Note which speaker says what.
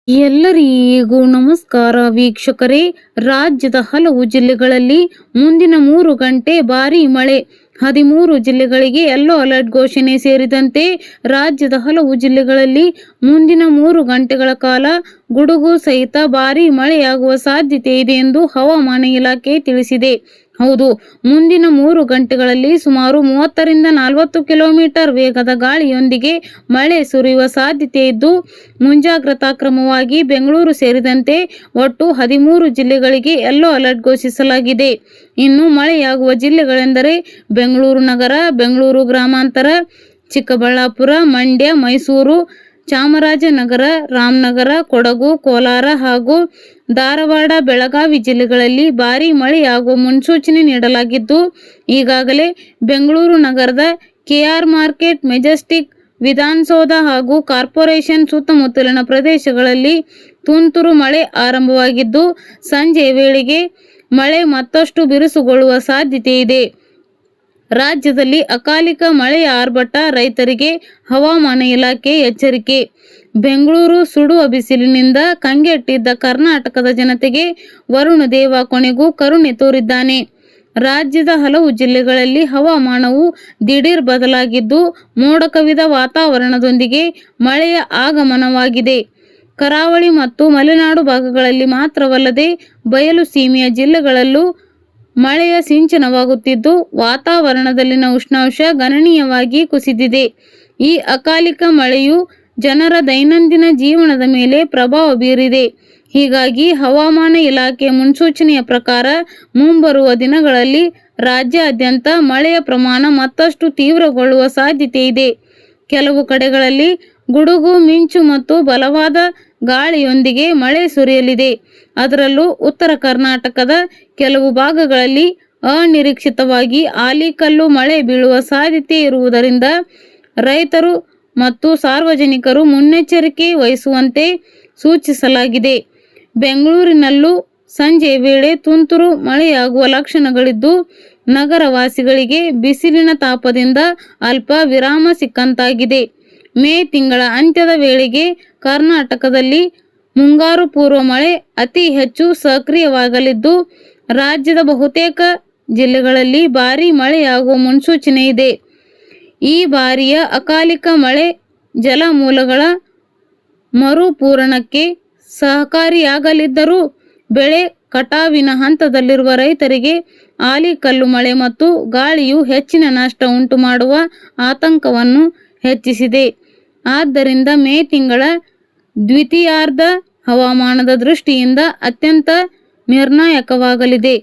Speaker 1: ಎಲ್ಲರಿಗೂ ನಮಸ್ಕಾರ ವೀಕ್ಷಕರೇ. ರಾಜ್ಯದ ಹಲವು ಜಿಲ್ಲೆಗಳಲ್ಲಿ ಮುಂದಿನ 3 ಗಂಟೆ ಭಾರೀ ಮಳೆ. 13 ಜಿಲ್ಲೆಗಳಿಗೆ ಯೆಲ್ಲೋ ಅಲರ್ಟ್ ಘೋಷಣೆ ಸೇರಿದಂತೆ ರಾಜ್ಯದ ಹಲವು ಜಿಲ್ಲೆಗಳಲ್ಲಿ ಮುಂದಿನ 3 ಗಂಟೆಗಳ ಕಾಲ ಗುಡುಗು ಸಹಿತ ಭಾರೀ ಮಳೆಯಾಗುವ ಸಾಧ್ಯತೆ ಇದೆ ಎಂದು ಹವಾಮಾನ ಇಲಾಖೆ ತಿಳಿಸಿದೆ. ಹೌದು, ಮುಂದಿನ 3 ಗಂಟೆಗಳಲ್ಲಿ ಸುಮಾರು 30 ರಿಂದ 40 ಕಿಲೋಮೀಟರ್ ವೇಗದ ಗಾಳಿಯೊಂದಿಗೆ ಮಳೆ ಸುರಿಯುವ ಸಾಧ್ಯತೆ ಇದ್ದು, ಮುಂಜಾಗ್ರತಾ ಕ್ರಮವಾಗಿ ಬೆಂಗಳೂರು ಸೇರಿದಂತೆ ಒಟ್ಟು 13 ಜಿಲ್ಲೆಗಳಿಗೆ ಯೆಲ್ಲೋ ಅಲರ್ಟ್ ಘೋಷಿಸಲಾಗಿದೆ. ಇನ್ನು ಮಳೆಯಾಗುವ ಜಿಲ್ಲೆಗಳೆಂದರೆ ಬೆಂಗಳೂರು ನಗರ, ಬೆಂಗಳೂರು ಗ್ರಾಮಾಂತರ, ಚಿಕ್ಕಬಳ್ಳಾಪುರ, ಮಂಡ್ಯ, ಮೈಸೂರು, ಚಾಮರಾಜನಗರ, ರಾಮನಗರ, ಕೊಡಗು, ಕೋಲಾರ ಹಾಗೂ ಧಾರವಾಡ, ಬೆಳಗಾವಿ ಜಿಲ್ಲೆಗಳಲ್ಲಿ ಭಾರೀ ಮಳೆಯಾಗುವ ಮುನ್ಸೂಚನೆ ನೀಡಲಾಗಿದ್ದು, ಈಗಾಗಲೇ ಬೆಂಗಳೂರು ನಗರದ ಕೆಆರ್ ಮಾರ್ಕೆಟ್, ಮೆಜೆಸ್ಟಿಕ್, ವಿಧಾನಸೌಧ ಹಾಗೂ ಕಾರ್ಪೊರೇಷನ್ ಸುತ್ತಮುತ್ತಲಿನ ಪ್ರದೇಶಗಳಲ್ಲಿ ತುಂತುರು ಮಳೆ ಆರಂಭವಾಗಿದ್ದು, ಸಂಜೆಯ ವೇಳೆಗೆ ಮಳೆ ಮತ್ತಷ್ಟು ಬಿರುಸುಗೊಳ್ಳುವ ಸಾಧ್ಯತೆ ಇದೆ. ರಾಜ್ಯದಲ್ಲಿ ಅಕಾಲಿಕ ಮಳೆಯ ಆರ್ಭಟ, ರೈತರಿಗೆ ಹವಾಮಾನ ಇಲಾಖೆ ಎಚ್ಚರಿಕೆ. ಬೆಂಗಳೂರು ಸುಡುವ ಬಿಸಿಲಿನಿಂದ ಕಂಗೆಟ್ಟಿದ್ದ ಕರ್ನಾಟಕದ ಜನತೆಗೆ ವರುಣ ದೇವ ಕೊನೆಗೂ ಕರುಣೆ ತೋರಿದ್ದಾನೆ. ರಾಜ್ಯದ ಹಲವು ಜಿಲ್ಲೆಗಳಲ್ಲಿ ಹವಾಮಾನವು ದಿಢೀರ್ ಬದಲಾಗಿದ್ದು, ಮೋಡ ಕವಿದ ವಾತಾವರಣದೊಂದಿಗೆ ಮಳೆಯ ಆಗಮನವಾಗಿದೆ. ಕರಾವಳಿ ಮತ್ತು ಮಲೆನಾಡು ಭಾಗಗಳಲ್ಲಿ ಮಾತ್ರವಲ್ಲದೆ ಬಯಲು ಸೀಮೆಯ ಜಿಲ್ಲೆಗಳಲ್ಲೂ ಮಳೆಯ ಸಿಂಚನವಾಗುತ್ತಿದ್ದು, ವಾತಾವರಣದಲ್ಲಿನ ಉಷ್ಣಾಂಶ ಗಣನೀಯವಾಗಿ ಕುಸಿದಿದೆ. ಈ ಅಕಾಲಿಕ ಮಳೆಯು ಜನರ ದೈನಂದಿನ ಜೀವನದ ಮೇಲೆ ಪ್ರಭಾವ ಬೀರಿದೆ. ಹೀಗಾಗಿ ಹವಾಮಾನ ಇಲಾಖೆ ಮುನ್ಸೂಚನೆಯ ಪ್ರಕಾರ ಮುಂಬರುವ ದಿನಗಳಲ್ಲಿ ರಾಜ್ಯಾದ್ಯಂತ ಮಳೆಯ ಪ್ರಮಾಣ ಮತ್ತಷ್ಟು ತೀವ್ರಗೊಳ್ಳುವ ಸಾಧ್ಯತೆ ಇದೆ. ಕೆಲವು ಕಡೆಗಳಲ್ಲಿ ಗುಡುಗು, ಮಿಂಚು ಮತ್ತು ಬಲವಾದ ಗಾಳಿಯೊಂದಿಗೆ ಮಳೆ ಸುರಿಯಲಿದೆ. ಅದರಲ್ಲೂ ಉತ್ತರ ಕರ್ನಾಟಕದ ಕೆಲವು ಭಾಗಗಳಲ್ಲಿ ಅನಿರೀಕ್ಷಿತವಾಗಿ ಆಲಿಕಲ್ಲು ಮಳೆ ಬೀಳುವ ಸಾಧ್ಯತೆ ಇರುವುದರಿಂದ ರೈತರು ಮತ್ತು ಸಾರ್ವಜನಿಕರು ಮುನ್ನೆಚ್ಚರಿಕೆ ವಹಿಸುವಂತೆ ಸೂಚಿಸಲಾಗಿದೆ. ಬೆಂಗಳೂರಿನಲ್ಲೂ ಸಂಜೆಯ ವೇಳೆ ತುಂತುರು ಮಳೆಯಾಗುವ ಲಕ್ಷಣಗಳಿದ್ದು, ನಗರವಾಸಿಗಳಿಗೆ ಬಿಸಿಲಿನ ತಾಪದಿಂದ ಅಲ್ಪ ವಿರಾಮ ಸಿಕ್ಕಂತಾಗಿದೆ. ಮೇ ತಿಂಗಳ ಅಂತ್ಯದ ವೇಳೆಗೆ ಕರ್ನಾಟಕದಲ್ಲಿ ಮುಂಗಾರು ಪೂರ್ವ ಮಳೆ ಅತಿ ಹೆಚ್ಚು ಸಕ್ರಿಯವಾಗಲಿದ್ದು, ರಾಜ್ಯದ ಬಹುತೇಕ ಜಿಲ್ಲೆಗಳಲ್ಲಿ ಭಾರೀ ಮಳೆಯಾಗುವ ಮುನ್ಸೂಚನೆ ಇದೆ. ಈ ಬಾರಿಯ ಅಕಾಲಿಕ ಮಳೆ ಜಲಮೂಲಗಳ ಮರುಪೂರಣಕ್ಕೆ ಸಹಕಾರಿಯಾಗಲಿದ್ದರೂ ಬೆಳೆ ಕಟಾವಿನ ಹಂತದಲ್ಲಿರುವ ರೈತರಿಗೆ ಆಲಿಕಲ್ಲು ಮಳೆ ಮತ್ತು ಗಾಳಿಯು ಹೆಚ್ಚಿನ ನಷ್ಟ ಉಂಟು ಮಾಡುವ ಆತಂಕವನ್ನು ಹೆಚ್ಚಿಸಿದೆ. ಆದ್ದರಿಂದ ಮೇ ತಿಂಗಳ ದ್ವಿತೀಯಾರ್ಧ ಹವಾಮಾನದ ದೃಷ್ಟಿಯಿಂದ ಅತ್ಯಂತ ನಿರ್ಣಾಯಕವಾಗಲಿದೆ.